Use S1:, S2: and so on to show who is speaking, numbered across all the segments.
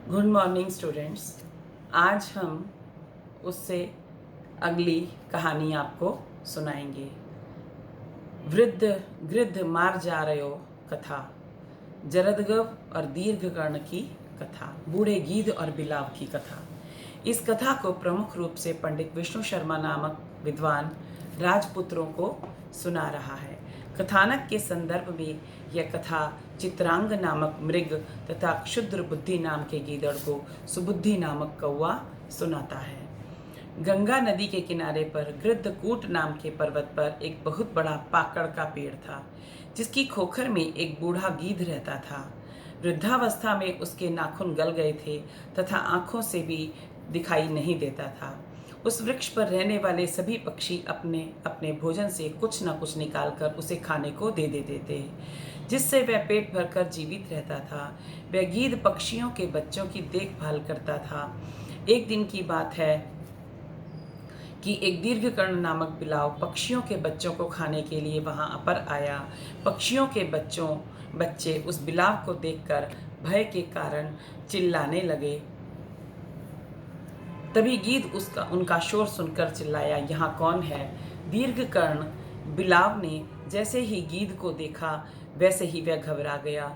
S1: Good morning students. आज हम उससे अगली कहानी आपको सुनाएंगे। वृद्ध गृद्ध मार जा रयो कथा, जरदगव और दीर्घकर्ण की कथा, बूढ़े गीध और बिलाव की कथा। इस कथा को प्रमुख रूप से पंडित विष्णु शर्मा नामक विद्वान राजपुत्रों को सुना रहा है। कथानक के संदर्भ में यह कथा चित्रांग नामक मृग तथा क्षुद्र बुद्धि नाम के गीदड़ को सुबुद्धि नामक कौवा सुनाता है। गंगा नदी के किनारे पर गृद्धकूट नाम के पर्वत पर एक बहुत बड़ा पाकड़ का पेड़ था, जिसकी खोखर में एक बूढ़ा गीध रहता था। वृद्धावस्था में उसके नाखून गल गए थे तथा आंखों से भी दिखाई नहीं देता था। उस वृक्ष पर रहने वाले सभी पक्षी अपने अपने भोजन से कुछ न कुछ निकालकर उसे खाने को दे देते थे, जिससे वह पेट भरकर जीवित रहता था। वह गीध पक्षियों के बच्चों की देखभाल करता था। एक दिन की बात है कि एक दीर्घकर्ण नामक बिलाव पक्षियों के बच्चों को खाने के लिए वहां पर आया। पक्षियों के बच्चे उस बिलाव को देखकर भय के कारण चिल्लाने लगे। तभी गीध उनका शोर सुनकर चिल्लाया, यहाँ कौन है? दीर्घकर्ण बिलाव ने जैसे ही गीध को देखा वैसे ही वह घबरा गया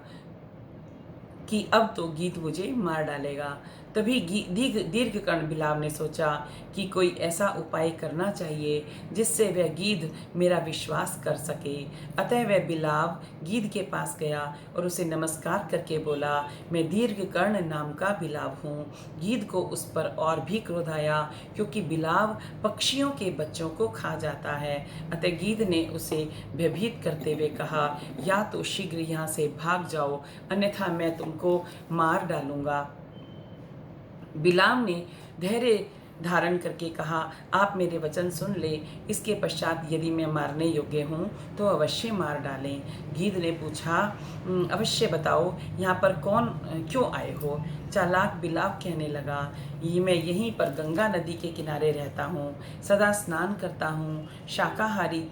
S1: कि अब तो गीध मुझे मार डालेगा। तभी दीर्घकर्ण बिलाव ने सोचा कि कोई ऐसा उपाय करना चाहिए जिससे वह गीध मेरा विश्वास कर सके। अतः वह बिलाव गीध के पास गया और उसे नमस्कार करके बोला, मैं दीर्घकर्ण नाम का बिलाव हूँ। गीध को उस पर और भी क्रोध आया, क्योंकि बिलाव पक्षियों के बच्चों को खा जाता है। अतः गीध ने उसे भयभीत करते हुए कहा, या तो शीघ्र यहाँ से भाग जाओ, अन्यथा मैं तुमको मार डालूंगा। बिलाव ने धैर्य धारण करके कहा, आप मेरे वचन सुन ले, इसके पश्चात यदि मैं मारने योग्य हूँ तो अवश्य मार डालें। गीध ने पूछा, अवश्य बताओ, यहाँ पर क्यों आए हो? चालाक बिलाव कहने लगा, मैं यहीं पर गंगा नदी के किनारे रहता हूँ, सदा स्नान करता हूँ, शाकाहारी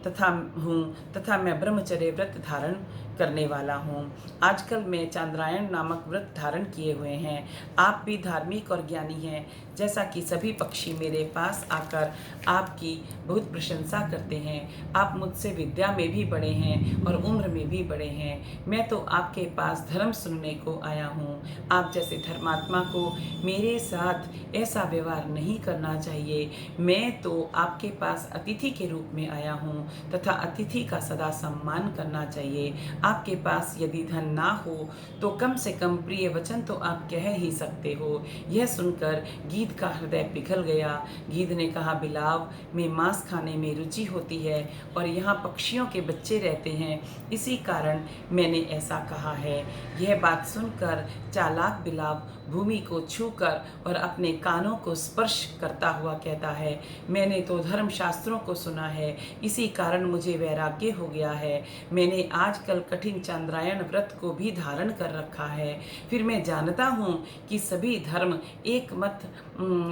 S1: तथा मैं ब्रह्मचर्य व्रत धारण करने वाला हूँ। आजकल मैं चांद्रायण नामक व्रत धारण किए हुए हैं। आप भी धार्मिक और ज्ञानी हैं, जैसा कि सभी पक्षी मेरे पास आकर आपकी बहुत प्रशंसा करते हैं। आप मुझसे विद्या में भी बड़े हैं और उम्र में भी बड़े हैं। मैं तो आपके पास धर्म सुनने को आया हूँ। आप जैसे धर्मात्मा को मेरे साथ ऐसा व्यवहार नहीं करना चाहिए। मैं तो आपके पास अतिथि के रूप में आया हूँ तथा अतिथि का सदा सम्मान करना चाहिए। आपके पास यदि धन ना हो तो कम से कम प्रिय वचन तो आप कह ही सकते हो। यह सुनकर गीध का हृदय पिघल गया। गीध ने कहा, बिलाव में मांस खाने में रुचि होती है और यहाँ पक्षियों के बच्चे रहते हैं, इसी कारण मैंने ऐसा कहा है। यह बात सुनकर चालाक बिलाव भूमि को छूकर और अपने कानों को स्पर्श करता हुआ कहता है, मैंने तो धर्म शास्त्रों को सुना है, इसी कारण मुझे वैराग्य हो गया है। मैंने आजकल कठिन चांद्रायण व्रत को भी धारण कर रखा है। फिर मैं जानता हूँ कि सभी धर्म एक मत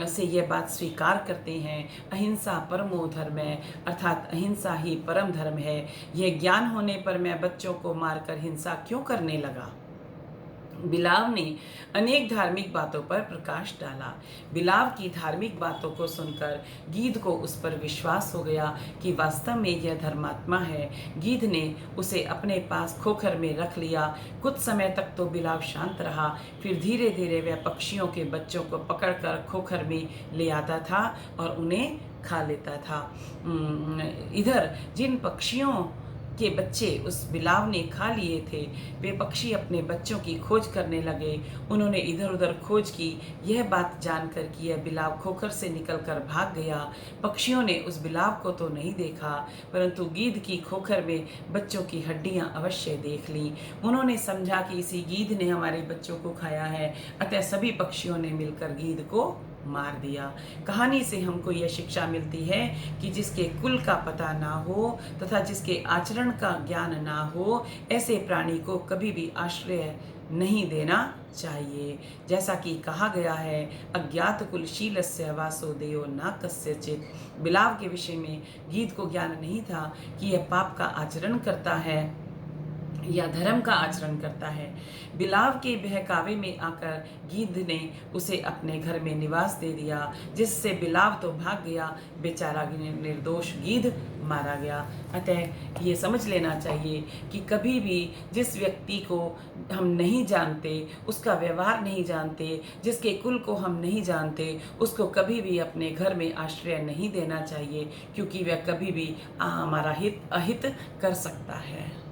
S1: से यह बात स्वीकार करते हैं, अहिंसा परमो धर्म है, अर्थात अहिंसा ही परम धर्म है। यह ज्ञान होने पर मैं बच्चों को मारकर हिंसा क्यों करने लगा? बिलाव ने अनेक धार्मिक बातों पर प्रकाश डाला। बिलाव की धार्मिक बातों को सुनकर गीध को उस पर विश्वास हो गया कि वास्तव में यह धर्मात्मा है। गीध ने उसे अपने पास खोखर में रख लिया। कुछ समय तक तो बिलाव शांत रहा, फिर धीरे धीरे वह पक्षियों के बच्चों को पकड़कर खोखर में ले आता था और उन्हें खा लेता था। इधर जिन पक्षियों के बच्चे उस बिलाव ने खा लिए थे, वे पक्षी अपने बच्चों की खोज करने लगे। उन्होंने इधर उधर खोज की। यह बात जानकर कि यह बिलाव खोखर से निकलकर भाग गया। पक्षियों ने उस बिलाव को तो नहीं देखा, परंतु गीध की खोखर में बच्चों की हड्डियां अवश्य देख ली। उन्होंने समझा कि इसी गीध ने हमारे बच्चों को खाया है, अतः सभी पक्षियों ने मिलकर गीध को मार दिया। कहानी से हमको यह शिक्षा मिलती है कि जिसके कुल का पता ना हो तथा जिसके आचरण का ज्ञान ना हो, ऐसे प्राणी को कभी भी आश्रय नहीं देना चाहिए। जैसा कि कहा गया है, अज्ञात कुलशीलस्य वासो देयो न कस्यचित्। बिलाव के विषय में गीध को ज्ञान नहीं था कि यह पाप का आचरण करता है या धर्म का आचरण करता है। बिलाव के बहकावे में आकर गिद्ध ने उसे अपने घर में निवास दे दिया, जिससे बिलाव तो भाग गया, बेचारा निर्दोष गिद्ध मारा गया। अतः ये समझ लेना चाहिए कि कभी भी जिस व्यक्ति को हम नहीं जानते, उसका व्यवहार नहीं जानते, जिसके कुल को हम नहीं जानते, उसको कभी भी अपने घर में आश्रय नहीं देना चाहिए, क्योंकि वह कभी भी हमारा अहित कर सकता है।